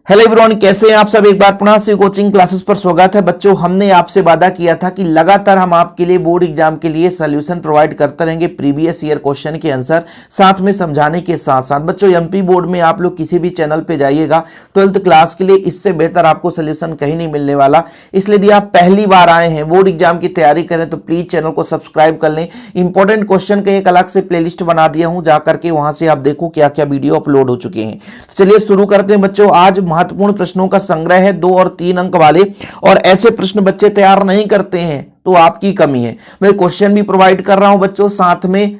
Hello everyone, कैसे हैं आप सब। एक बार पुनः से कोचिंग क्लासेस पर स्वागत है। बच्चों, हमने आपसे वादा किया था कि लगातार हम आपके लिए बोर्ड एग्जाम के लिए सॉल्यूशन प्रोवाइड करते रहेंगे, प्रीवियस ईयर क्वेश्चन के आंसर साथ में समझाने के साथ साथ। बच्चों, एमपी बोर्ड में आप लोग किसी भी चैनल पे जाइएगा 12th क्लास के लिए, इससे बेहतर आपको सोल्यूशन कहीं नहीं मिलने वाला। इसलिए यदि आप पहली बार आए हैं, बोर्ड एग्जाम की तैयारी करें, तो प्लीज चैनल को सब्सक्राइब कर लें। इंपॉर्टेंट क्वेश्चन का एक अलग से प्लेलिस्ट बना दिया हूं, जाकर के वहां से आप देखो क्या क्या वीडियो अपलोड हो चुके हैं। तो चलिए शुरू करते हैं बच्चों। आज महत्वपूर्ण प्रश्नों का संग्रह है, 2 और 3 अंक वाले, और ऐसे प्रश्न बच्चे तैयार नहीं करते हैं तो आपकी कमी है। मैं क्वेश्चन भी प्रोवाइड कर रहा हूं बच्चों, साथ में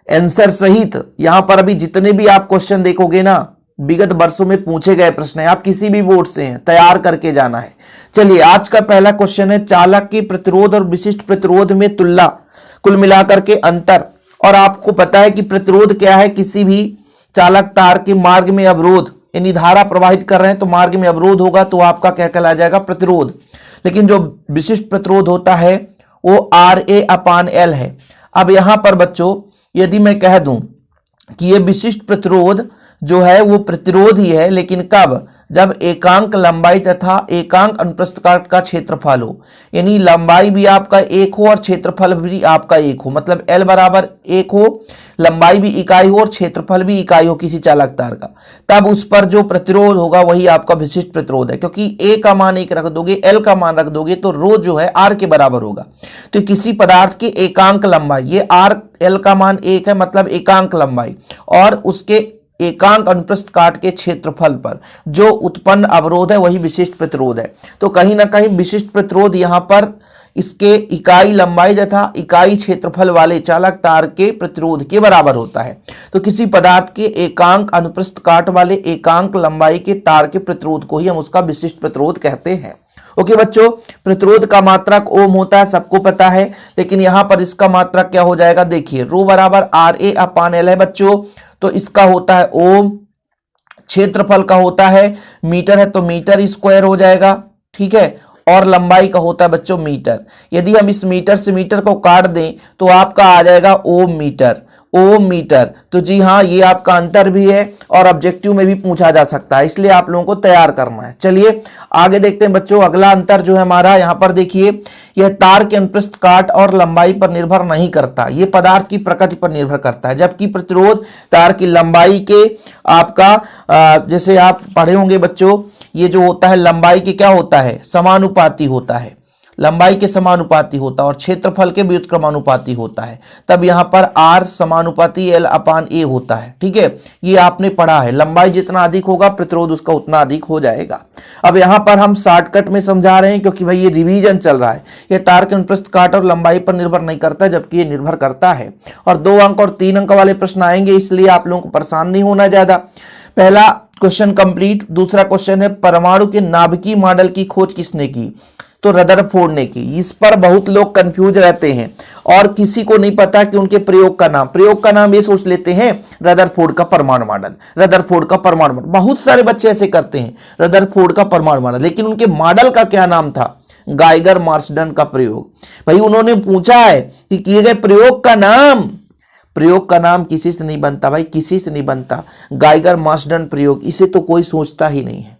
आंसर सहित। यहां पर अभी जितने भी आप क्वेश्चन देखोगे ना, विगत वर्षों में पूछे गए प्रश्न है, आप किसी भी बोर्ड से हैं, तैयार करके जाना है। चलिए, आज का पहला क्वेश्चन है, चालक के प्रतिरोध और विशिष्ट प्रतिरोध में तुलना, कुल मिलाकर के अंतर। और आपको पता है कि प्रतिरोध क्या है, किसी भी चालक तार के मार्ग में अवरोध, यानी धारा प्रवाहित कर रहे हैं तो मार्ग में अवरोध होगा, तो आपका क्या कहला जाएगा, प्रतिरोध। लेकिन जो विशिष्ट प्रतिरोध होता है वो RA/L है। अब यहां पर बच्चों, यदि मैं कह दूं कि ये विशिष्ट प्रतिरोध जो है वो प्रतिरोध ही है, लेकिन कब, जब एकांक लंबाई तथा एकांक अनुप्रस्थ काट का क्षेत्रफल हो, यानी लंबाई भी आपका एक हो और क्षेत्रफल भी आपका एक हो, मतलब L बराबर 1 हो, लंबाई भी इकाई हो और क्षेत्रफल भी इकाई हो किसी चालक तार का, तब उस पर जो प्रतिरोध होगा वही आपका विशिष्ट प्रतिरोध है। क्योंकि A का मान 1 रख दोगे, L का मान रख दोगे, तो रो जो है R के बराबर होगा। तो किसी पदार्थ की एकांक लंबाई, ये RL का मान 1 है, मतलब एकांक लंबाई, और उसके एकांक अनुप्रस्थ काट के क्षेत्रफल पर जो उत्पन्न अवरोध है वही विशिष्ट प्रतिरोध है। तो कहीं ना कहीं विशिष्ट प्रतिरोध यहां पर इसके इकाई लंबाई तथा इकाई क्षेत्रफल वाले चालक तार के प्रतिरोध के बराबर होता है। तो किसी पदार्थ के एकांक अनुप्रस्थ काट वाले एकांक लंबाई के तार के प्रतिरोध को ही हम उसका विशिष्ट प्रतिरोध कहते हैं। ओके बच्चों, प्रतिरोध का मात्रक ओम होता है, सबको पता है, लेकिन यहां पर इसका मात्रक क्या हो जाएगा, देखिए, रो बराबर RA/L है बच्चों, तो इसका होता है ओम, क्षेत्रफल का होता है मीटर है तो मीटर स्क्वायर हो जाएगा, ठीक है, और लंबाई का होता है बच्चों मीटर। यदि हम इस मीटर से मीटर को काट दें तो आपका आ जाएगा ओम मीटर, ओम मीटर। तो जी हाँ, ये आपका अंतर भी है और ऑब्जेक्टिव में भी पूछा जा सकता है, इसलिए आप लोगों को तैयार करना है। चलिए आगे देखते हैं बच्चों। अगला अंतर जो है हमारा, यहां पर देखिए, यह तार के अनुप्रस्थ काट और लंबाई पर निर्भर नहीं करता, यह पदार्थ की प्रकृति पर निर्भर करता है। जबकि प्रतिरोध तार की लंबाई के आपका जैसे आप पढ़े होंगे बच्चों, ये जो होता है लंबाई के क्या होता है, समानुपाती होता है, लंबाई के समानुपाती होता है, और क्षेत्रफल के व्युत्क्रमानुपाती होता है। तब यहां पर R समानुपाती L/A होता है, ठीक है, ये आपने पढ़ा है। लंबाई जितना अधिक होगा प्रतिरोध उसका उतना अधिक हो जाएगा। अब यहां पर हम शॉर्टकट में समझा रहे हैं, क्योंकि भाई ये रिवीजन चल रहा है। ये तार के अनुप्रस्थ काट और लंबाई पर निर्भर नहीं करता, जबकि ये निर्भर करता है। और 2 अंक और 3 अंक वाले प्रश्न आएंगे, इसलिए आप लोगों को परेशान नहीं होना ज्यादा। पहला क्वेश्चन कंप्लीट। दूसरा क्वेश्चन है, परमाणु के नाभिकीय मॉडल की खोज किसने की, तो रदरफोर्ड ने की। इस पर बहुत लोग कंफ्यूज रहते हैं और किसी को नहीं पता कि उनके प्रयोग का नाम ये सोच लेते हैं रदरफोर्ड का परमाणु मॉडल, रदरफोर्ड का परमाणु मॉडल। बहुत सारे बच्चे ऐसे करते हैं, रदरफोर्ड का परमाणु मॉडल, लेकिन उनके मॉडल का क्या नाम था, गाइगर मार्सडन का प्रयोग। भाई उन्होंने पूछा है कि किए गए प्रयोग का नाम किसी से नहीं बनता, भाई किसी से नहीं बनता। गाइगर मार्सडन प्रयोग, इसे तो कोई सोचता ही नहीं है,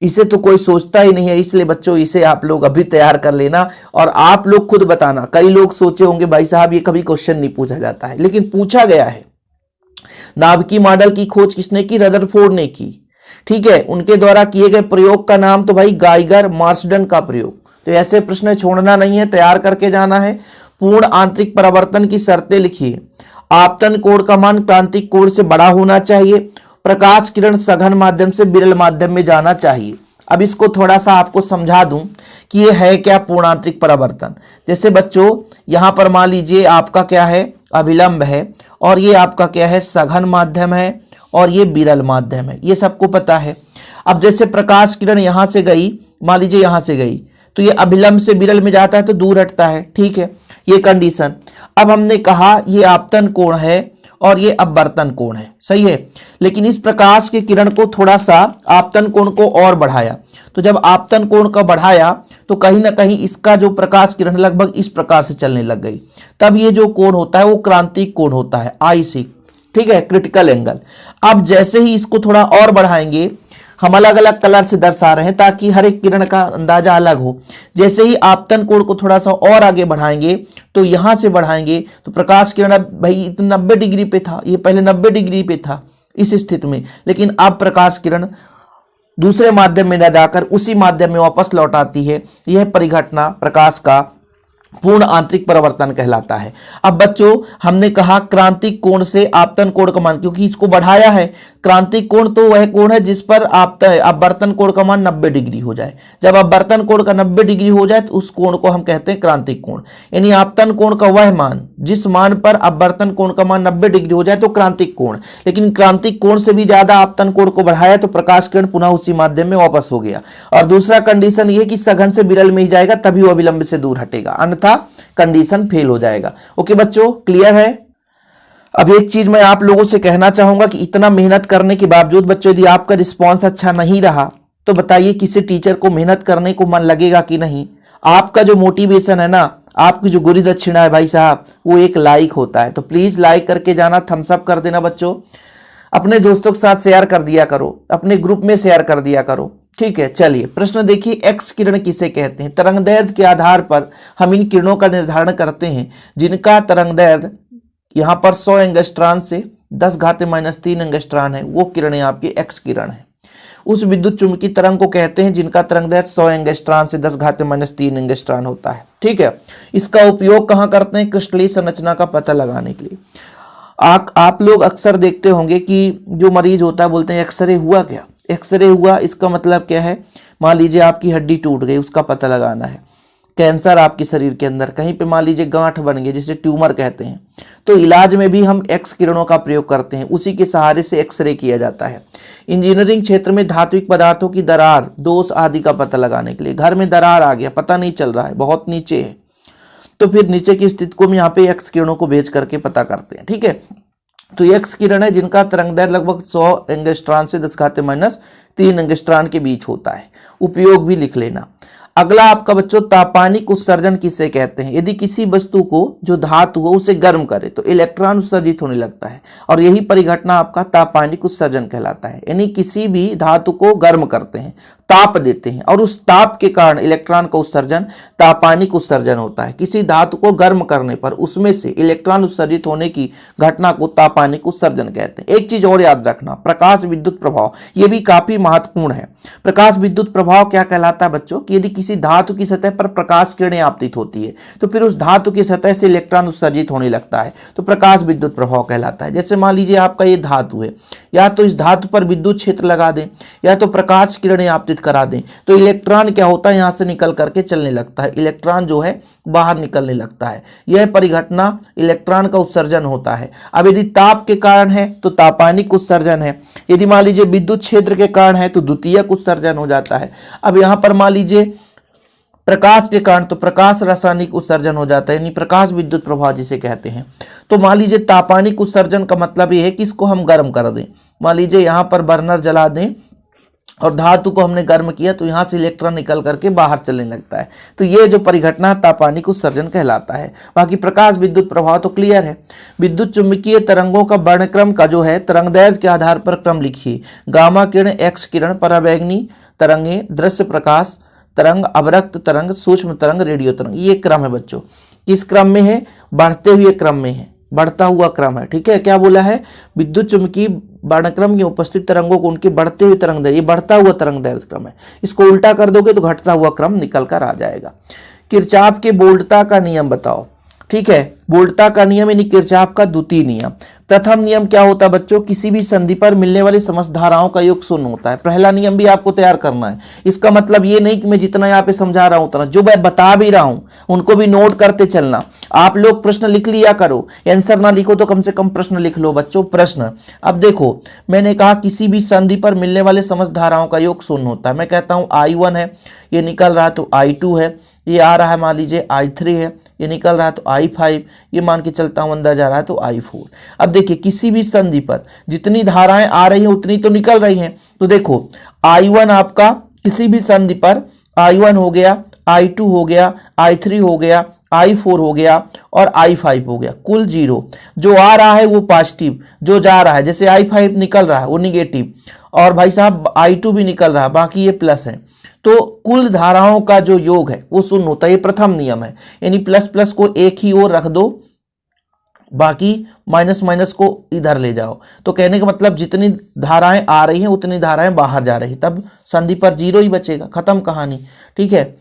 इसे तो कोई सोचता ही नहीं है। इसलिए बच्चों, इसे आप लोग अभी तैयार कर लेना और आप लोग खुद बताना। कई लोग सोचे होंगे भाई साहब ये कभी क्वेश्चन नहीं पूछा जाता है, लेकिन पूछा गया है। नाभिकीय मॉडल की खोज किसने की, रदरफोर्ड ने की, ठीक है। उनके द्वारा किए गए प्रयोग का नाम तो भाई गाइगर मार्सडन का प्रयोग। तो ऐसे प्रश्न छोड़ना नहीं है, तैयार करके जाना है। पूर्ण आंतरिक परावर्तन की शर्तें लिखिए। आपतन कोण का मान क्रांतिक कोण से बड़ा होना चाहिए। प्रकाश किरण सघन माध्यम से विरल माध्यम में जाना चाहिए। अब इसको थोड़ा सा आपको समझा दूं कि ये है क्या पूर्णांतरिक परावर्तन। जैसे बच्चों, यहां पर मान लीजिए आपका क्या है, अभिलंब है, और ये आपका क्या है, सघन माध्यम है, और ये विरल माध्यम है, ये सबको पता है। अब जैसे प्रकाश किरण यहां से गई, मान लीजिए यहां से गई, तो ये अभिलंब से विरल में जाता है तो दूर हटता है, ठीक है, ये कंडीशन। अब हमने कहा ये आपतन कोण है और ये अपवर्तन कोण है, सही है। लेकिन इस प्रकाश की किरण को थोड़ा सा आपतन कोण को और बढ़ाया, तो जब आपतन कोण का बढ़ाया तो कहीं ना कहीं इसका जो प्रकाश किरण लगभग इस प्रकार से चलने लग गई। तब ये जो कोण होता है वो क्रांतिक कोण होता है, IC, ठीक है, क्रिटिकल एंगल। अब जैसे ही इसको थोड़ा और बढ़ाएंगे हम अलग अलग कलर से दर्शा रहे हैं ताकि हर एक किरण का अंदाजा अलग हो। जैसे ही आपतन कोण को थोड़ा सा और आगे बढ़ाएंगे तो यहां से बढ़ाएंगे तो प्रकाश किरण अब भाई 90 डिग्री पे था, ये पहले 90 डिग्री पे था इस स्थिति में, लेकिन अब प्रकाश किरण दूसरे माध्यम में न जाकर उसी माध्यम में वापस लौट आती है। यह परिघटना प्रकाश का पूर्ण आंतरिक परावर्तन कहलाता है। अब बच्चों हमने कहा क्रांतिक कोण से आपतन कोण का मान, क्योंकि इसको बढ़ाया है, क्रांतिक कोण तो वह कोण है जिस पर अपवर्तन कोण का मान 90 डिग्री हो जाए। जब अपवर्तन कोण का 90 डिग्री हो जाए तो उस कोण को हम कहते हैं क्रांतिक कोण। यानी आपतन कोण का वह मान जिस मान पर अपवर्तन कोण का मान 90 डिग्री हो जाए तो क्रांतिक कोण, लेकिन क्रांतिक कोण से भी ज्यादा आपतन कोण को बढ़ाया तो प्रकाश किरण पुनः उसी माध्यम में वापस हो गया। और दूसरा कंडीशन यह कि सघन से विरल में ही जाएगा तभी वह विलंब से दूर हटेगा, अन्यथा कंडीशन फेल हो जाएगा। ओके बच्चों, क्लियर है। अब एक चीज मैं आप लोगों से कहना चाहूंगा कि इतना मेहनत करने के बावजूद बच्चों यदि आपका रिस्पांस अच्छा नहीं रहा तो बताइए किसी टीचर को मेहनत करने को मन लगेगा कि नहीं। आपका जो मोटिवेशन है ना, आपकी जो गुरु दक्षिणा है भाई साहब, वो एक लाइक होता है। तो प्लीज लाइक करके जाना, थम्स अप कर देना बच्चों, अपने दोस्तों के साथ शेयर कर दिया करो, अपने ग्रुप में शेयर कर दिया करो, ठीक है। चलिए प्रश्न देखिए, एक्स किरण किसे कहते हैं। तरंगदैर्घ्य के आधार पर हम इन किरणों का निर्धारण करते हैं जिनका तरंगदैर्घ्य यहां पर 100 एंगस्ट्रॉन से 10⁻³ एंगस्ट्रॉन है, वो किरणें आपकी एक्स किरण है। उस विद्युत चुंबकीय तरंग को कहते हैं जिनका तरंगदैर्घ्य 100 एंगस्ट्रॉन से 10⁻³ एंगस्ट्रॉन होता है, ठीक है। इसका उपयोग कहां करते हैं? क्रिस्टलीय संरचना का पता लगाने के लिए। आप लोग अक्सर देखते होंगे कि जो मरीज होता है बोलते हैं एक्सरे हुआ क्या, एक्सरे हुआ, इसका मतलब क्या है? मान लीजिए आपकी हड्डी टूट गई, उसका पता लगाना है। कैंसर आपके शरीर के अंदर कहीं पे मान लीजिए गांठ बन गई, जिसे ट्यूमर कहते हैं, तो इलाज में भी हम एक्स किरणों का प्रयोग करते हैं, उसी के सहारे से एक्सरे किया जाता है। इंजीनियरिंग क्षेत्र में धात्विक पदार्थों की दरार, दोष आदि का पता लगाने के लिए, घर में दरार आ गया, पता नहीं चल रहा है, बहुत नीचे है, तो फिर नीचे की स्थिति को हम यहाँ पे एक्स किरणों को भेज करके पता करते हैं, ठीक है। तो एक्स किरण है जिनका तरंगदैर्घ्य लगभग 100 एंगस्ट्रॉन से 10⁻³ एंगस्ट्रॉन के बीच होता है। उपयोग भी लिख लेना। अगला आपका बच्चों तापानिक उत्सर्जन किसे कहते हैं? यदि किसी वस्तु को जो धातु हो उसे गर्म करे तो इलेक्ट्रॉन उत्सर्जित होने लगता है, और यही परिघटना आपका तापानिक उत्सर्जन कहलाता है। यानी किसी भी धातु को गर्म करते हैं, ताप देते हैं, और उस ताप के कारण इलेक्ट्रॉन का उत्सर्जन तापानिक उत्सर्जन होता है। किसी धातु को गर्म करने पर उसमें से इलेक्ट्रॉन उत्सर्जित होने की घटना को तापानिक उत्सर्जन कहते हैं। एक चीज और याद रखना, प्रकाश विद्युत प्रभाव, यह भी काफी महत्वपूर्ण है। प्रकाश विद्युत प्रभाव क्या कहलाता है बच्चों? कि यदि किसी धातु की सतह पर प्रकाश किरणें आपतित होती है तो फिर उस धातु की सतह से इलेक्ट्रॉन उत्सर्जित होने लगता है, तो प्रकाश विद्युत प्रभाव कहलाता है। जैसे मान लीजिए आपका ये धातु है, या तो इस धातु पर विद्युत क्षेत्र लगा दें या तो प्रकाश किरणें आपतित करा दें, तो इलेक्ट्रॉन क्या होता है, यहां से निकल करके चलने लगता है, इलेक्ट्रॉन जो है बाहर निकलने लगता है। यह परिघटना इलेक्ट्रॉन का उत्सर्जन होता है। अब यदि ताप के कारण है तो तापानिक उत्सर्जन है, यदि मान लीजिए विद्युत क्षेत्र के कारण है तो द्वितीयक उत्सर्जन हो जाता है। अब यहां पर मान लीजिए प्रकाश के कारण तो प्रकाश रासायनिक उत्सर्जन हो जाता है, यानी प्रकाश विद्युत प्रभाव जिसे कहते हैं। तो मान लीजिए तापानिक उत्सर्जन का मतलब यह है कि इसको हम गर्म कर दें। मान लीजिए यहां पर बर्नर जला दें और धातु को हमने गर्म किया तो यहां से इलेक्ट्रॉन निकल करके बाहर चलने लगता है, तो ये जो परिघटना तापानिक उत्सर्जन कहलाता है। बाकी प्रकाश विद्युत प्रभाव तो क्लियर है। विद्युत चुंबकीय तरंगों का वर्णक्रम का जो है तरंगदैर्घ्य के आधार पर क्रम लिखिए। गामा किरण, एक्स किरण, पराबैंगनी तरंगे, दृश्य प्रकाश तरंग, अवरक्त तरंग, सूक्ष्म तरंग, रेडियो तरंग, ये क्रम है बच्चों। किस क्रम में है? बढ़ते हुए क्रम में है, बढ़ता हुआ क्रम है, ठीक है। क्या बोला है? विद्युत चुंबकीय वर्णक्रम में उपस्थित तरंगों को उनके बढ़ते हुए तरंगदैर्घ्य, ये बढ़ता हुआ तरंगदैर्घ्य क्रम है। इसको उल्टा कर दोगे तो घटता हुआ क्रम निकल कर आ जाएगा। किरचॉफ के वोल्टता का नियम बताओ, ठीक है। वोल्टता का नियम यानी किरचॉफ का द्वितीय नियम। प्रथम नियम क्या होता है बच्चों? किसी भी संधि पर मिलने वाली समस्त धाराओं का योग शून्य होता है। पहला नियम भी आपको तैयार करना है। इसका मतलब ये नहीं कि मैं जितना यहाँ पे समझा रहा हूं उतना, जो मैं बता भी रहा हूं उनको भी नोट करते चलना। आप लोग प्रश्न लिख लिया करो, आंसर ना लिखो तो कम से कम प्रश्न लिख लो बच्चों, प्रश्न। अब देखो मैंने कहा किसी भी संधि पर मिलने वाले समस्त धाराओं का योग शून्य होता है। मैं कहता हूं I1 है, ये निकल रहा है तो I2 है, ये आ रहा है मान लीजिए I3 है, ये निकल रहा है तो I5, ये मान के चलता हूं अंदर जा रहा है तो I4। अब देखिए किसी भी संधि पर जितनी धाराएं आ रही हैं उतनी तो निकल रही हैं। तो देखो I1 आपका किसी भी संधि पर I1 हो गया, I2 हो गया, I3 हो गया, I4 हो गया और I5 हो गया, कुल 0। जो आ रहा है वो पॉजिटिव, जो जा रहा है जैसे I5 निकल रहा है वो निगेटिव, और भाई साहब I2 भी निकल रहा है, बाकी ये प्लस है। तो कुल धाराओं का जो योग है वो शून्य होता है, ये प्रथम नियम है। यानी प्लस प्लस को एक ही ओर रख दो, बाकी माइनस माइनस को इधर ले जाओ। तो कहने का मतलब जितनी धाराएं आ रही हैं उतनी धाराएं बाहर जा रही, तब संधि पर 0 ही बचेगा, खत्म कहानी। ठीक है,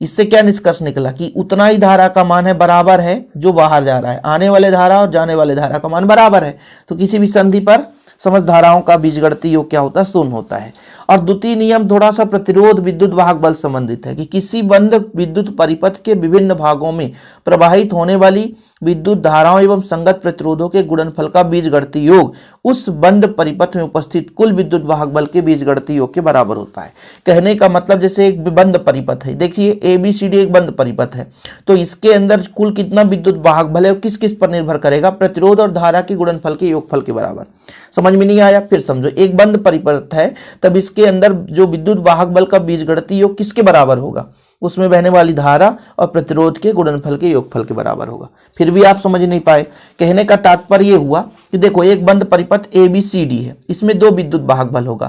इससे क्या निष्कर्ष निकला कि उतना ही धारा का मान है बराबर है जो बाहर जा रहा है, आने वाले धारा और जाने वाले धारा का मान बराबर है। तो किसी भी संधि पर समस्त धाराओं का बीजगणितीय योग क्या होता है, शून्य होता है। और द्वितीय नियम थोड़ा सा प्रतिरोध विद्युत वाहक बल संबंधित है कि किसी बंद विद्युत परिपथ के विभिन्न भागों में प्रवाहित होने वाली विद्युत धाराओं एवं संगत प्रतिरोधों के गुणनफल का बीजगणितीय योग उस बंद परिपथ में उपस्थित कुल विद्युत वाहक बल के बीजगणितीय योग के बराबर होता है। कहने का मतलब जैसे एक बंद परिपथ है, देखिए ABCD एक बंद परिपथ है, तो इसके अंदर कुल कितना विद्युत वाहक बल है किस किस पर निर्भर करेगा, प्रतिरोध और धारा के गुणनफल के योगफल के बराबर। समझ में नहीं आया, फिर समझो। एक बंद परिपथ है तब इसके अंदर जो विद्युत वाहक बल का बीजगणितीय योग किसके बराबर होगा, उसमें बहने वाली धारा और प्रतिरोध के गुणनफल के योगफल के बराबर होगा। फिर भी आप समझ नहीं पाए। कहने का तात्पर्य यह हुआ कि देखो एक बंद परिपथ ABCD है, इसमें दो विद्युत वाहक बल होगा,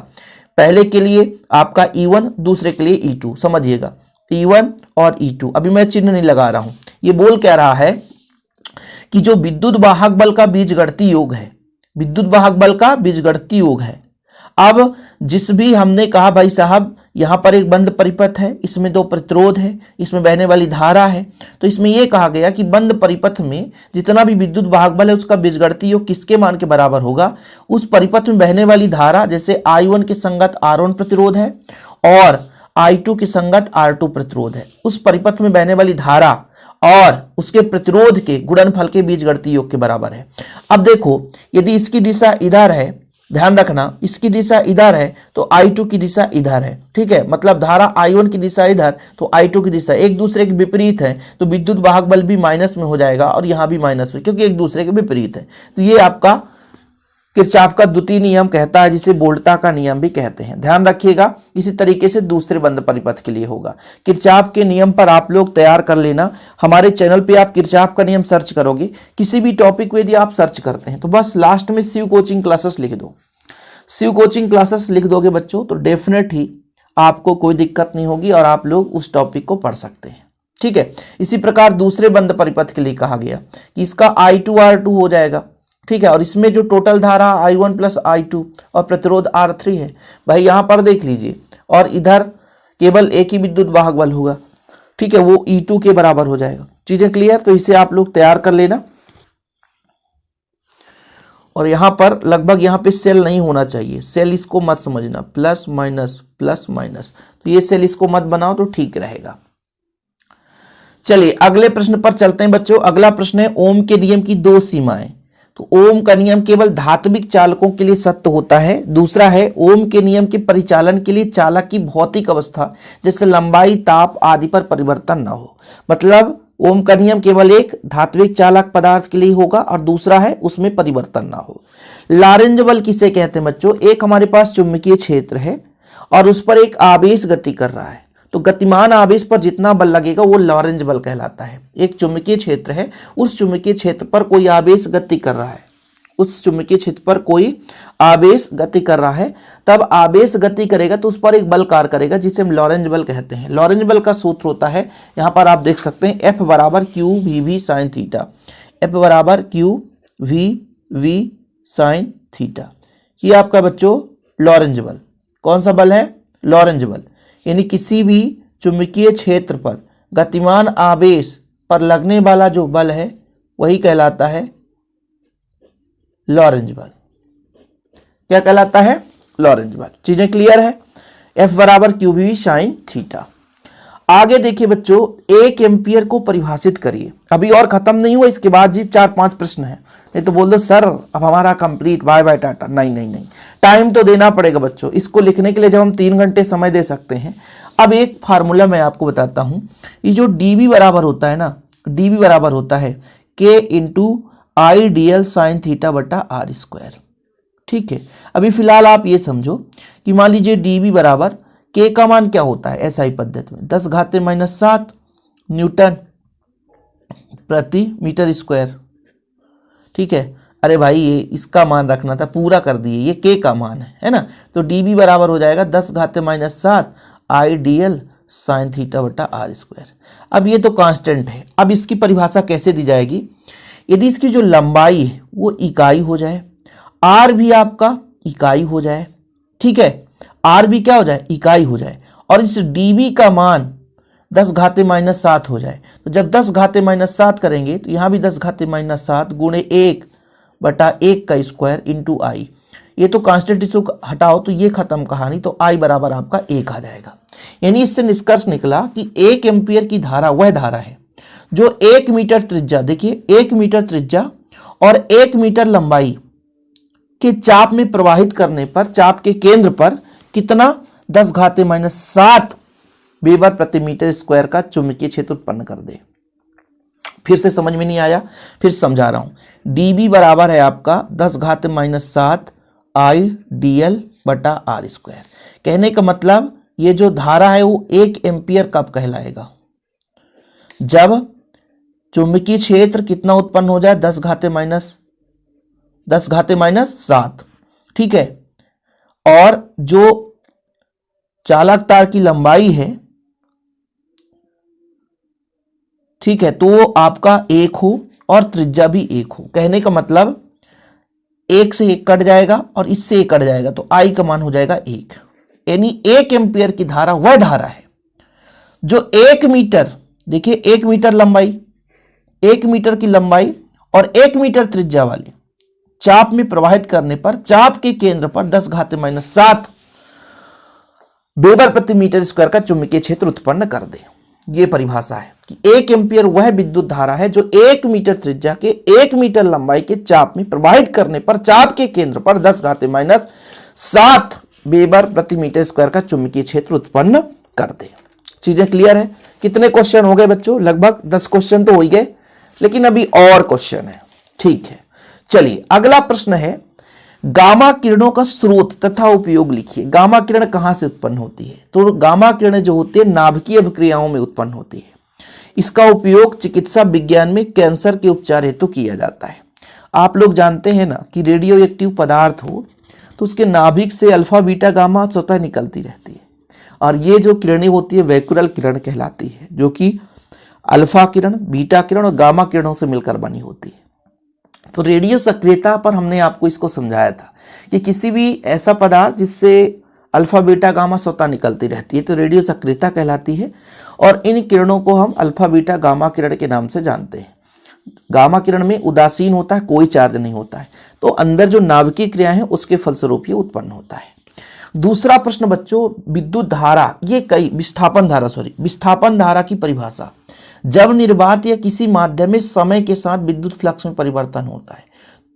पहले के लिए आपका E1, दूसरे के लिए E2। समझिएगा, E1 और E2। अभी मैं चिन्ह नहीं लगा रहा हूं, ये बोल क्या रहा है कि जो विद्युत वाहक बल का बीजगणितीय योग है, विद्युत वाहक बल का बीजगणितीय योग है। अब जिस भी हमने कहा भाई साहब यहां पर एक बंद परिपथ है, इसमें दो प्रतिरोध है, इसमें बहने वाली धारा है, तो इसमें यह कहा गया कि बंद परिपथ में जितना भी विद्युत वाहक बल है उसका बीजगणितीय योग किसके मान के बराबर होगा, उस परिपथ में बहने वाली धारा जैसे I1 के संगत R1 प्रतिरोध है और I2 के संगत R2 प्रतिरोध है, उस परिपथ में बहने वाली धारा और उसके प्रतिरोध के गुणनफल के बीजगणितीय योग के बराबर है। अब देखो यदि इसकी दिशा इधर है, ध्यान रखना इसकी दिशा इधर है तो I2 की दिशा इधर है। ठीक है, मतलब धारा I1 की दिशा इधर तो I2 की दिशा एक दूसरे के विपरीत है, तो विद्युत वाहक बल भी माइनस में हो जाएगा और यहां भी माइनस में, क्योंकि एक दूसरे के विपरीत है। तो ये आपका किरचॉफ का द्वितीय नियम कहता है, जिसे वोल्टा का नियम भी कहते हैं। ध्यान रखिएगा, इसी तरीके से दूसरे बंद परिपथ के लिए होगा। किरचॉफ के नियम पर आप लोग तैयार कर लेना। हमारे चैनल पे आप किरचॉफ का नियम सर्च करोगे, किसी भी टॉपिक को यदि आप सर्च करते हैं तो बस लास्ट में शिव कोचिंग क्लासेस लिख दो। शिव कोचिंग क्लासेस लिख दोगे बच्चों तो डेफिनेट ही आपको कोई दिक्कत नहीं होगी और आप लोग उस टॉपिक को पढ़ सकते हैं। ठीक है, इसी प्रकार दूसरे बंद परिपथ के लिए कहा गया कि इसका I2 R2 हो जाएगा। ठीक है, और इसमें जो टोटल धारा I1 प्लस I2 और प्रतिरोध R3 है, भाई यहां पर देख लीजिए, और इधर केवल एक ही विद्युत वाहक बल होगा। ठीक है, वो E2 के बराबर हो जाएगा। चीजें क्लियर, तो इसे आप लोग तैयार कर लेना। और यहां पर लगभग यहां पे सेल नहीं होना चाहिए, सेल इसको मत समझना, प्लस माइनस, तो ये सेल इसको मत बनाओ तो ठीक रहेगा। चलिए अगले प्रश्न पर चलते हैं बच्चों। अगला प्रश्न है ओम के नियम की दो सीमाएं। तो ओम का नियम केवल धात्विक चालकों के लिए सत्य होता है। दूसरा है ओम के नियम के परिचालन के लिए चालक की भौतिक अवस्था जैसे लंबाई, ताप आदि पर परिवर्तन न हो। मतलब ओम का नियम केवल एक धात्विक चालक पदार्थ के लिए होगा और दूसरा है उसमें परिवर्तन ना हो। लॉरेंज बल किसे कहते हैं बच्चों? एक हमारे पास चुंबकीय क्षेत्र है और उस पर एक आवेश गति कर रहा है, तो गतिमान आवेश पर जितना बल लगेगा वो लॉरेंज बल कहलाता है। एक चुंबकीय क्षेत्र है, उस चुंबकीय क्षेत्र पर कोई आवेश गति कर रहा है, उस चुंबकीय क्षेत्र पर कोई आवेश गति कर रहा है, तब आवेश गति करेगा तो उस पर एक बल कार्य करेगा जिसे हम लॉरेंज बल कहते हैं। लॉरेंज बल का सूत्र होता है, यहां पर आप देख सकते हैं, F बराबर Q V V sine theta. F बराबर Q V V sine theta. ये आपका बच्चों लॉरेंज बल। कौन सा बल है? लॉरेंज बल। यानी किसी भी चुंबकीय क्षेत्र पर गतिमान आवेश पर लगने वाला जो बल है वही कहलाता है लॉरेंज बल। क्या कहलाता है? लॉरेंज बल। चीजें क्लियर है? F बराबर क्यू वी साइन थीटा। आगे देखिए बच्चों, 1 एम्पियर को परिभाषित करिए। अभी और खत्म नहीं हुआ, इसके बाद जी 4-5 प्रश्न है, नहीं तो बोल दो सर अब हमारा कंप्लीट, बाय बाय टाटा। नहीं, टाइम तो देना पड़ेगा बच्चों। इसको लिखने के लिए जब हम 3 घंटे समय दे सकते हैं। अब एक फार्मूला मैं आपको बताता हूं, ये जो dB बराबर होता है ना, dB बराबर होता है K इंटू आई dl साइन थीटा बटा आर स्क्वायर। ठीक है, अभी फिलहाल आप ये समझो कि मान लीजिए dB बराबर K का मान क्या होता है SI पद्धति में? 10 घाते -7 न्यूटन प्रति मीटर स्क्वायर। ठीक है, अरे भाई ये इसका मान रखना था, पूरा कर दिए, ये के का मान है ना। तो dB बराबर हो जाएगा 10⁻⁷ IDL sin थीटा बटा r स्क्वायर। अब ये तो कांस्टेंट है। अब इसकी परिभाषा कैसे दी जाएगी? यदि इसकी जो लंबाई है वो इकाई हो जाए, r भी आपका इकाई हो जाए, ठीक है, r भी क्या हो जाए, इकाई हो जाए, और इस dB का मान 10⁻⁷ हो जाए। तो जब 10⁻⁷ करेंगे तो यहाँ भी 10⁻⁷ गुणे 1/1 का स्क्वायर इंटू आई। ये तो कांस्टेंट, इसको हटाओ तो ये खत्म कहानी। तो आई बराबर आपका 1 आ जाएगा। यानी इससे निष्कर्ष निकला कि 1 एम्पियर की धारा वह धारा है जो 1 मीटर त्रिज्या, देखिए 1 मीटर त्रिज्या और 1 मीटर लंबाई के चाप में प्रवाहित करने पर चाप के केंद्र पर कितना 10⁻⁷ वेबर प्रति मीटर स्क्वायर का चुंबकीय क्षेत्र उत्पन्न कर दे। फिर से समझ में नहीं आया, फिर समझा रहा हूं। dB बराबर है आपका 10⁻⁷ IDL बटा r स्क्वायर। कहने का मतलब ये जो धारा है वो 1 एम्पियर कब कहलाएगा? जब चुंबकीय क्षेत्र कितना उत्पन्न हो जाए, 10⁻⁷, ठीक है, और जो चालक तार की लंबाई है, ठीक है, तो आपका 1 हो और त्रिज्या भी 1 हो। कहने का मतलब 1 से 1 कट जाएगा और इससे 1 कट जाएगा, तो आई का मान हो जाएगा 1। यानी 1 एम्पियर की धारा वह धारा है जो 1 मीटर, देखिए 1 मीटर लंबाई, 1 मीटर की लंबाई और 1 मीटर त्रिज्या वाले चाप में प्रवाहित करने पर चाप के केंद्र पर 10⁻⁷ वेबर प्रति मीटर स्क्वायर का चुंबकीय क्षेत्र उत्पन्न कर दे। यह परिभाषा है कि 1 एम्पियर वह विद्युत धारा है जो 1 मीटर त्रिज्या के 1 मीटर लंबाई के चाप में प्रवाहित करने पर चाप के केंद्र पर 10⁻⁷ वेबर प्रति मीटर स्क्वायर का चुंबकीय क्षेत्र उत्पन्न कर दे। चीजें क्लियर है? कितने क्वेश्चन हो गए बच्चों? लगभग 10 क्वेश्चन तो हो ही गए, लेकिन अभी और क्वेश्चन है। ठीक है, चलिए अगला प्रश्न है, गामा किरणों का स्रोत तथा उपयोग लिखिए। गामा किरण कहां से उत्पन्न होती है? तो गामा किरण जो होती है नाभिकीय अभिक्रियाओं में उत्पन्न होती है। इसका उपयोग चिकित्सा विज्ञान में कैंसर के उपचार हेतु किया जाता है। आप लोग जानते हैं ना कि रेडियो एक्टिव पदार्थ हो तो उसके नाभिक से अल्फा बीटा गामा स्वतः निकलती रहती है, और ये जो किरणें होती है वैक्यूलर किरण कहलाती है, जो कि अल्फा किरण, बीटा किरण और गामा किरणों से मिलकर बनी होती है। तो रेडियो सक्रियता पर हमने आपको इसको समझाया था कि किसी भी ऐसा पदार्थ जिससे अल्फा बीटा गामा स्वतः निकलती रहती है तो रेडियो सक्रियता कहलाती है, और इन किरणों को हम अल्फा बीटा गामा किरण के नाम से जानते हैं। गामा किरण में उदासीन होता है, कोई चार्ज नहीं होता है, तो अंदर जो नाभिकीय क्रिया है उसके फलस्वरूप ये उत्पन्न होता है। दूसरा प्रश्न बच्चों, विद्युत धारा, ये कई विस्थापन धारा की परिभाषा। जब निर्वात या किसी माध्यम में समय के साथ विद्युत फ्लक्स में परिवर्तन होता है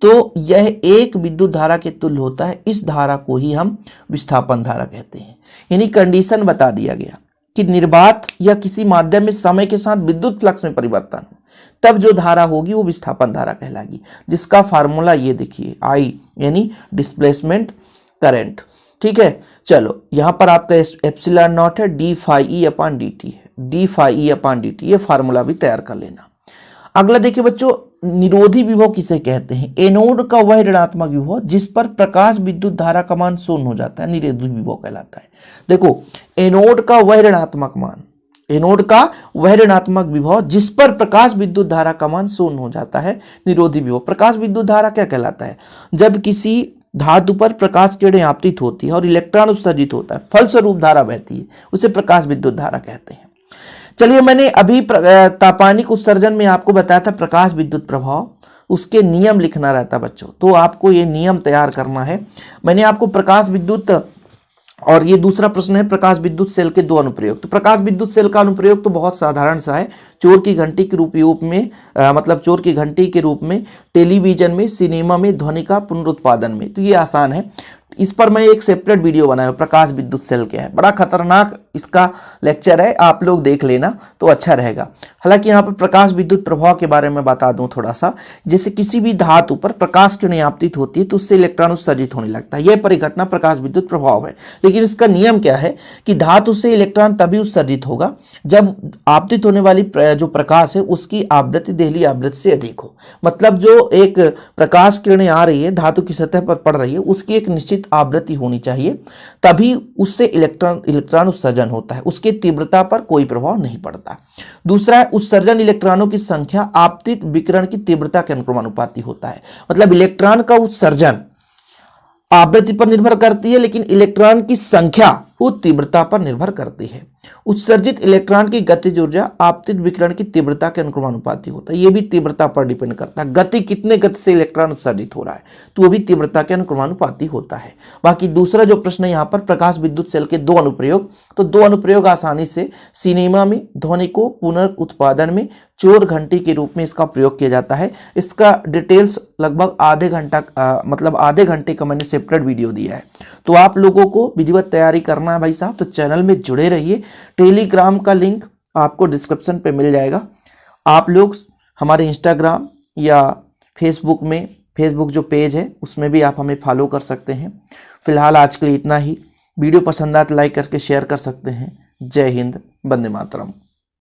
तो यह एक विद्युत धारा के तुल्य होता है। इस धारा को ही हम विस्थापन धारा कहते हैं। यानी कंडीशन बता दिया गया कि निर्वात या किसी माध्यम में समय के साथ विद्युत फ्लक्स में परिवर्तन हो, तब जो धारा होगी वो विस्थापन धारा कहलाएगी, जिसका फार्मूला ये देखिए, आई यानी डिस्प्लेसमेंट करंट। ठीक है, चलो यहां पर आपका एप्सिलॉन नॉट है, D phi E upon D T है, D phi E upon D T, ये फार्मूला भी तैयार कर लेना। अगला देखिए बच्चों, निरोधी विभव किसे कहते हैं? एनोड का वह ऋणात्मक विभव जिस पर प्रकाश विद्युत धारा का मान शून्य हो जाता है निरोधी विभव कहलाता है। देखो, एनोड का वह ऋणात्मक मान, एनोड का वह ऋणात्मक विभव जिस पर प्रकाश विद्युत धारा का मान शून्य हो जाता है निरोधी विभव। प्रकाश विद्युत धारा क्या कहलाता है? जब किसी धातु पर प्रकाश किरणें आपतित होती है और इलेक्ट्रॉन उत्सर्जित होता है, फलस्वरूप धारा बहती है, उसे प्रकाश विद्युत धारा कहते हैं। चलिए, मैंने अभी तापानिक उत्सर्जन में आपको बताया था प्रकाश विद्युत प्रभाव, उसके नियम लिखना रहता बच्चों, तो आपको ये नियम तैयार करना है। मैंने आपको प्रकाश विद्युत, और ये दूसरा प्रश्न है प्रकाश विद्युत सेल के दो अनुप्रयोग। तो प्रकाश विद्युत सेल का अनुप्रयोग तो बहुत साधारण सा है, चोर की घंटी के रूप में मतलब चोर की घंटी के रूप में टेलीविजन में, सिनेमा में, ध्वनि का पुनरुत्पादन में, तो ये आसान है। इस पर मैं एक सेपरेट वीडियो बनाया हूं, प्रकाश विद्युत सेल क्या है, बड़ा खतरनाक इसका लेक्चर है, आप लोग देख लेना तो अच्छा रहेगा। हालांकि यहाँ पर प्रकाश विद्युत प्रभाव के बारे में बता दूं थोड़ा सा, जैसे किसी भी धातु पर प्रकाश किरणें आपतित होती है तो उससे इलेक्ट्रॉन उत्सर्जित होने लगता है, यह परिघटना प्रकाश विद्युत प्रभाव है। लेकिन इसका नियम क्या है कि धातु से इलेक्ट्रॉन तभी उत्सर्जित होगा जब आपतित होने वाली जो प्रकाश है उसकी आवृत्ति देहली आवृत्ति से अधिक हो। मतलब जो एक प्रकाश किरणें आ रही है धातु की सतह पर पड़ रही है उसकी एक निश्चित आवृत्ति होनी चाहिए, तभी उससे इलेक्ट्रॉन उत्सर्जन होता है, उसकी तीव्रता पर कोई प्रभाव नहीं पड़ता। दूसरा है उत्सर्जन इलेक्ट्रॉनों की संख्या आपतित विकिरण की तीव्रता के अनुक्रमानुपाती होता है। मतलब इलेक्ट्रॉन का उत्सर्जन आवृत्ति पर निर्भर करती है, लेकिन इलेक्ट्रॉन की संख्या वो तीव्रता पर निर्भर करती है। उत्सर्जित इलेक्ट्रॉन की गतिज ऊर्जा आपतित विकिरण की तीव्रता के अनुक्रमानुपाती होता है, यह भी तीव्रता पर डिपेंड करता है। गति कितने गति से इलेक्ट्रॉन उत्सर्जित हो रहा है तो वो भी तीव्रता के अनुक्रमानुपाती होता है। बाकी दूसरा जो प्रश्न है यहाँ पर प्रकाश विद्युत सेल के 2 अनुप्रयोग, तो 2 अनुप्रयोग आसानी से सिनेमा में ध्वनि को पुनर्उत्पादन में चोर घंटी के रूप में इसका प्रयोग किया जाता है। इसका डिटेल्स लगभग आधे घंटे का मैंने सेपरेट वीडियो दिया है। तो आप लोगों को विधिवत तैयारी करना है भाई साहब, तो चैनल में जुड़े रहिए। टेलीग्राम का लिंक आपको डिस्क्रिप्शन पे मिल जाएगा। आप लोग हमारे इंस्टाग्राम या फेसबुक जो पेज है उसमें भी आप हमें फॉलो कर सकते हैं। फिलहाल आज के लिए इतना ही। वीडियो पसंद आए तो लाइक करके शेयर कर सकते हैं। जय हिंद, वंदे मातरम।